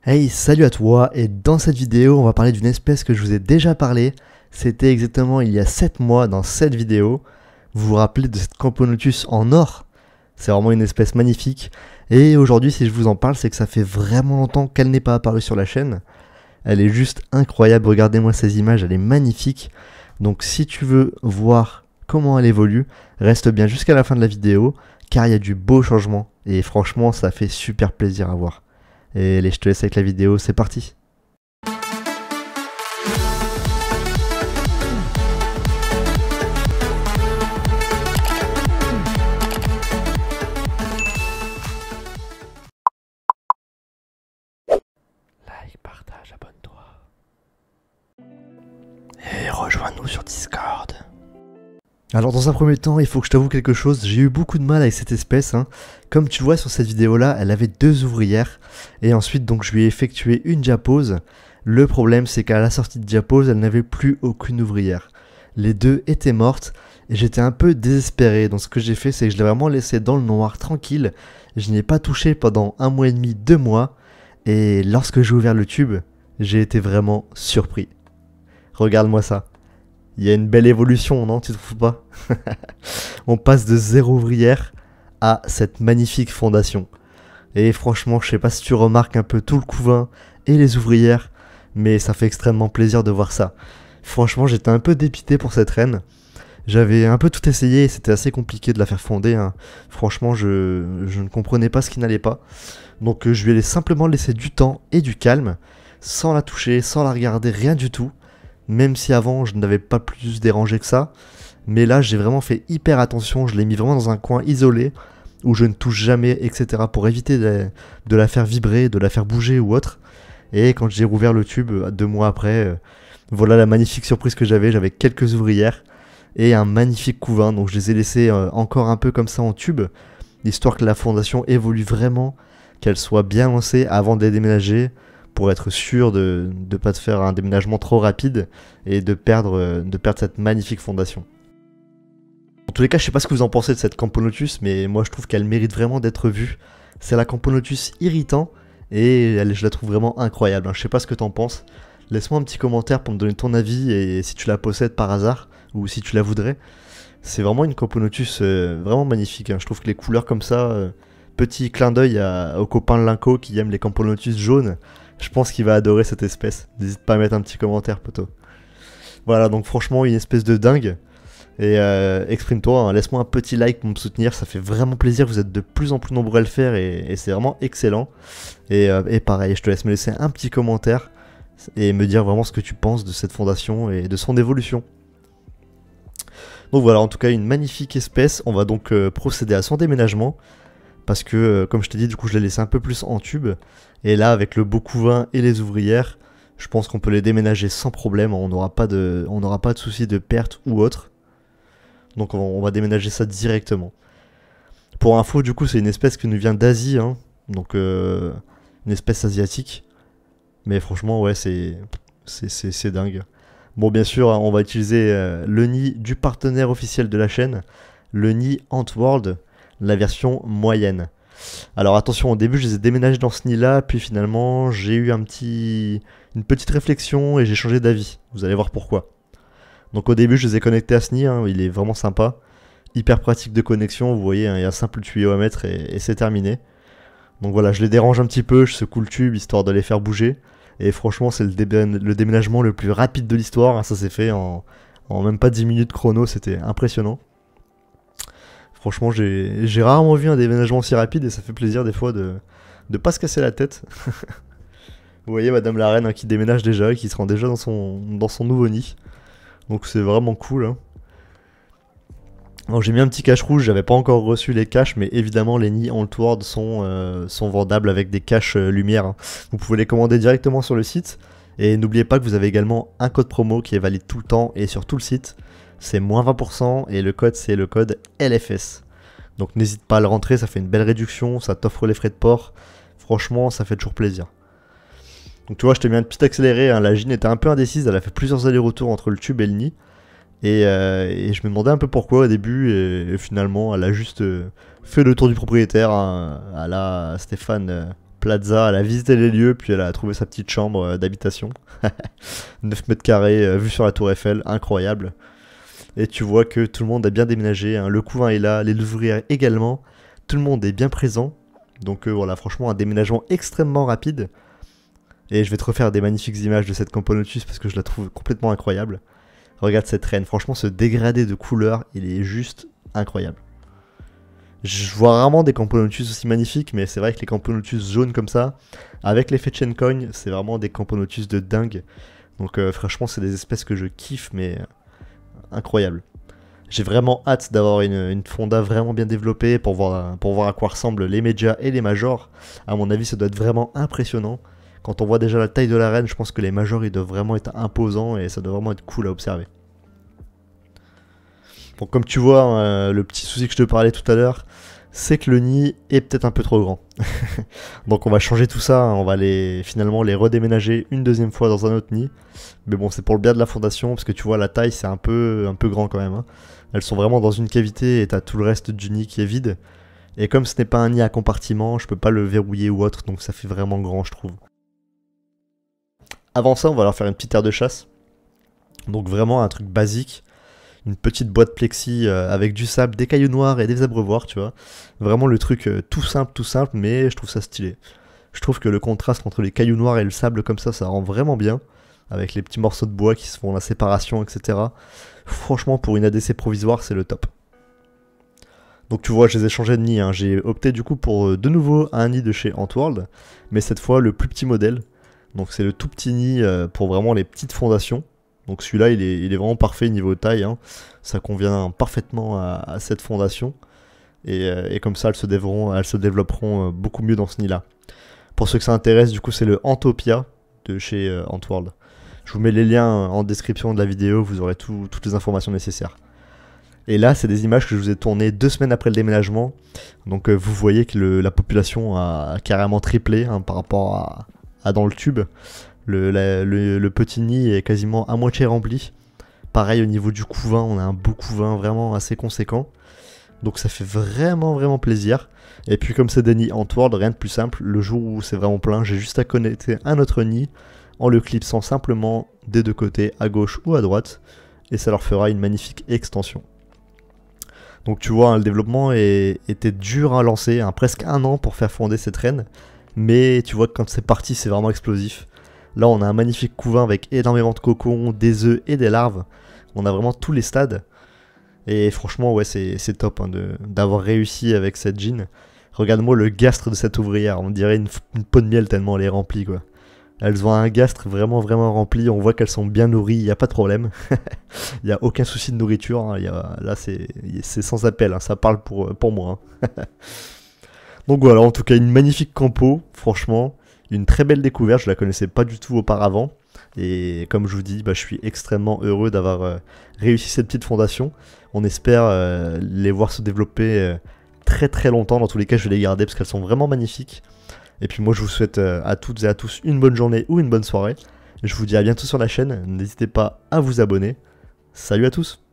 Hey, salut à toi, et dans cette vidéo, on va parler d'une espèce que je vous ai déjà parlé. C'était exactement il y a 7 mois dans cette vidéo. Vous vous rappelez de cette Camponotus en or? C'est vraiment une espèce magnifique. Et aujourd'hui, si je vous en parle, c'est que ça fait vraiment longtemps qu'elle n'est pas apparue sur la chaîne. Elle est juste incroyable, regardez-moi ces images, elle est magnifique. Donc si tu veux voir comment elle évolue, reste bien jusqu'à la fin de la vidéo, car il y a du beau changement. Et franchement, ça fait super plaisir à voir. Et allez, je te laisse avec la vidéo, c'est parti. Like, partage, abonne-toi. Et rejoins-nous sur Discord. Alors dans un premier temps, il faut que je t'avoue quelque chose, j'ai eu beaucoup de mal avec cette espèce. Comme tu vois sur cette vidéo là, elle avait 2 ouvrières. Et ensuite donc je lui ai effectué une diapose. Le problème c'est qu'à la sortie de diapose, elle n'avait plus aucune ouvrière. Les deux étaient mortes et j'étais un peu désespéré. Donc ce que j'ai fait, c'est que je l'ai vraiment laissé dans le noir tranquille. Je n'y ai pas touché pendant 1 mois et demi, 2 mois. Et lorsque j'ai ouvert le tube, j'ai été vraiment surpris. Regarde-moi ça. Il y a une belle évolution, non? Tu trouves pas? On passe de 0 ouvrière à cette magnifique fondation. Et franchement, je sais pas si tu remarques un peu tout le couvain et les ouvrières, mais ça fait extrêmement plaisir de voir ça. Franchement, j'étais un peu dépité pour cette reine. J'avais un peu tout essayé et c'était assez compliqué de la faire fonder. Franchement, je ne comprenais pas ce qui n'allait pas. Donc je lui ai simplement laissé du temps et du calme, sans la toucher, sans la regarder, rien du tout. Même si avant je n'avais pas plus dérangé que ça. Mais là j'ai vraiment fait hyper attention, je l'ai mis vraiment dans un coin isolé où je ne touche jamais, etc. pour éviter de la faire vibrer, de la faire bouger ou autre. Et quand j'ai rouvert le tube 2 mois après, voilà la magnifique surprise que j'avais quelques ouvrières et un magnifique couvain. Donc je les ai laissés encore un peu comme ça en tube, histoire que la fondation évolue vraiment, qu'elle soit bien lancée avant de les déménager, pour être sûr de ne pas te faire un déménagement trop rapide et de perdre cette magnifique fondation. En tous les cas, je sais pas ce que vous en pensez de cette Camponotus, mais moi je trouve qu'elle mérite vraiment d'être vue. C'est la Camponotus irritant et je la trouve vraiment incroyable. Je sais pas ce que t'en penses. Laisse-moi un petit commentaire pour me donner ton avis et si tu la possèdes par hasard ou si tu la voudrais. C'est vraiment une Camponotus vraiment magnifique. Je trouve que les couleurs comme ça, petit clin d'œil au copain Linko qui aime les Camponotus jaunes. Je pense qu'il va adorer cette espèce. N'hésite pas à mettre un petit commentaire, poteau. Voilà, donc franchement, une espèce de dingue. Et exprime-toi, laisse-moi un petit like pour me soutenir. Ça fait vraiment plaisir. Vous êtes de plus en plus nombreux à le faire et c'est vraiment excellent. Et pareil, je te laisse me laisser un petit commentaire et me dire vraiment ce que tu penses de cette fondation et de son évolution. Donc voilà, en tout cas, une magnifique espèce. On va donc procéder à son déménagement. Parce que, comme je t'ai dit, du coup, je l'ai laissé un peu plus en tube. Et là, avec le beau couvain et les ouvrières, je pense qu'on peut les déménager sans problème. On n'aura pas de souci de perte ou autre. Donc, on va déménager ça directement. Pour info, du coup, c'est une espèce qui nous vient d'Asie. Donc, une espèce asiatique. Mais franchement, ouais, c'est dingue. Bon, bien sûr, on va utiliser le nid du partenaire officiel de la chaîne. Le nid Antworld. La version moyenne. Alors attention, au début je les ai déménagés dans ce nid là, puis finalement j'ai eu une petite réflexion et j'ai changé d'avis. Vous allez voir pourquoi. Donc au début je les ai connectés à ce nid, il est vraiment sympa. Hyper pratique de connexion, vous voyez, il y a un simple tuyau à mettre et c'est terminé. Donc voilà, je les dérange un petit peu, je secoue le tube histoire de les faire bouger. Et franchement c'est le déménagement le plus rapide de l'histoire, ça s'est fait en même pas 10 minutes chrono, c'était impressionnant. Franchement, j'ai rarement vu un déménagement si rapide et ça fait plaisir des fois de pas se casser la tête. Vous voyez Madame la Reine qui déménage déjà et qui se rend déjà dans son nouveau nid. Donc c'est vraiment cool. Alors j'ai mis un petit cache rouge, j'avais pas encore reçu les caches, mais évidemment les nids Antworld sont vendables avec des caches lumière. Vous pouvez les commander directement sur le site. Et n'oubliez pas que vous avez également un code promo qui est valide tout le temps et sur tout le site. C'est moins 20% et le code c'est le code LFS. Donc n'hésite pas à le rentrer, ça fait une belle réduction, ça t'offre les frais de port. Franchement, ça fait toujours plaisir. Donc tu vois, je t'ai mis un petit accéléré, la Gine était un peu indécise, elle a fait plusieurs allers-retours entre le tube et le nid. Et je me demandais un peu pourquoi au début, et finalement elle a juste fait le tour du propriétaire à la Stéphane Plaza, elle a visité les lieux, puis elle a trouvé sa petite chambre d'habitation. 9 mètres carrés, vue sur la tour Eiffel, incroyable. Et tu vois que tout le monde a bien déménagé, hein. Le couvain est là, les ouvrières également. Tout le monde est bien présent. Donc voilà, franchement un déménagement extrêmement rapide. Et je vais te refaire des magnifiques images de cette Campo Lotus parce que je la trouve complètement incroyable. Regarde cette reine, franchement ce dégradé de couleurs, il est juste incroyable. Je vois rarement des Campo Lotus aussi magnifiques, mais c'est vrai que les Campo Lotus jaunes comme ça, avec l'effet Chen Coin, c'est vraiment des Campo Lotus de dingue. Donc franchement c'est des espèces que je kiffe, mais incroyable. J'ai vraiment hâte d'avoir une fonda vraiment bien développée pour voir à quoi ressemblent les médias et les majors. À mon avis, ça doit être vraiment impressionnant. Quand on voit déjà la taille de la reine, je pense que les majors ils doivent vraiment être imposants et ça doit vraiment être cool à observer. Bon, comme tu vois, le petit souci que je te parlais tout à l'heure, c'est que le nid est peut-être un peu trop grand. Donc on va changer tout ça, hein. On va finalement les redéménager une deuxième fois dans un autre nid. Mais bon, c'est pour le bien de la fondation, parce que tu vois, la taille c'est un peu grand quand même, hein. Elles sont vraiment dans une cavité et t'as tout le reste du nid qui est vide. Et comme ce n'est pas un nid à compartiment, je peux pas le verrouiller ou autre, donc ça fait vraiment grand je trouve. Avant ça, on va leur faire une petite aire de chasse. Donc vraiment un truc basique. Une petite boîte plexi avec du sable, des cailloux noirs et des abreuvoirs, tu vois. Vraiment le truc tout simple, mais je trouve ça stylé. Je trouve que le contraste entre les cailloux noirs et le sable comme ça rend vraiment bien. Avec les petits morceaux de bois qui se font la séparation, etc. Franchement, pour une ADC provisoire, c'est le top. Donc tu vois, je les ai changés de nid, hein. J'ai opté du coup pour de nouveau un nid de chez Antworld, mais cette fois le plus petit modèle. Donc c'est le tout petit nid pour vraiment les petites fondations. Donc celui-là, il est vraiment parfait niveau taille, hein. Ça convient parfaitement à cette fondation. Et comme ça, elles se développeront beaucoup mieux dans ce nid-là. Pour ceux que ça intéresse, du coup, c'est le Antopia de chez Antworld. Je vous mets les liens en description de la vidéo, vous aurez toutes les informations nécessaires. Et là, c'est des images que je vous ai tournées 2 semaines après le déménagement. Donc vous voyez que la population a carrément triplé, hein, par rapport à dans le tube. Le petit nid est quasiment à moitié rempli. Pareil au niveau du couvain, on a un beau couvain vraiment assez conséquent. Donc ça fait vraiment plaisir. Et puis comme c'est des nids Antworld, rien de plus simple, le jour où c'est vraiment plein, j'ai juste à connecter un autre nid en le clipsant simplement des deux côtés, à gauche ou à droite. Et ça leur fera une magnifique extension. Donc tu vois, hein, le développement était dur à lancer, hein, presque 1 an pour faire fonder cette reine. Mais tu vois que quand c'est parti, c'est vraiment explosif. Là, on a un magnifique couvain avec énormément de cocons, des œufs et des larves. On a vraiment tous les stades. Et franchement, ouais, c'est top, hein, d'avoir réussi avec cette jean. Regarde-moi le gastre de cette ouvrière. On dirait une peau de miel tellement elle est remplie, quoi. Elles ont un gastre vraiment rempli. On voit qu'elles sont bien nourries, il n'y a pas de problème. Il n'y a aucun souci de nourriture, hein. Là, c'est sans appel, hein. Ça parle pour moi, hein. Donc voilà, en tout cas, une magnifique campo, franchement. Une très belle découverte, je la connaissais pas du tout auparavant. Et comme je vous dis, je suis extrêmement heureux d'avoir réussi cette petite fondation. On espère les voir se développer très longtemps. Dans tous les cas, je vais les garder parce qu'elles sont vraiment magnifiques. Et puis moi, je vous souhaite à toutes et à tous une bonne journée ou une bonne soirée. Je vous dis à bientôt sur la chaîne. N'hésitez pas à vous abonner. Salut à tous!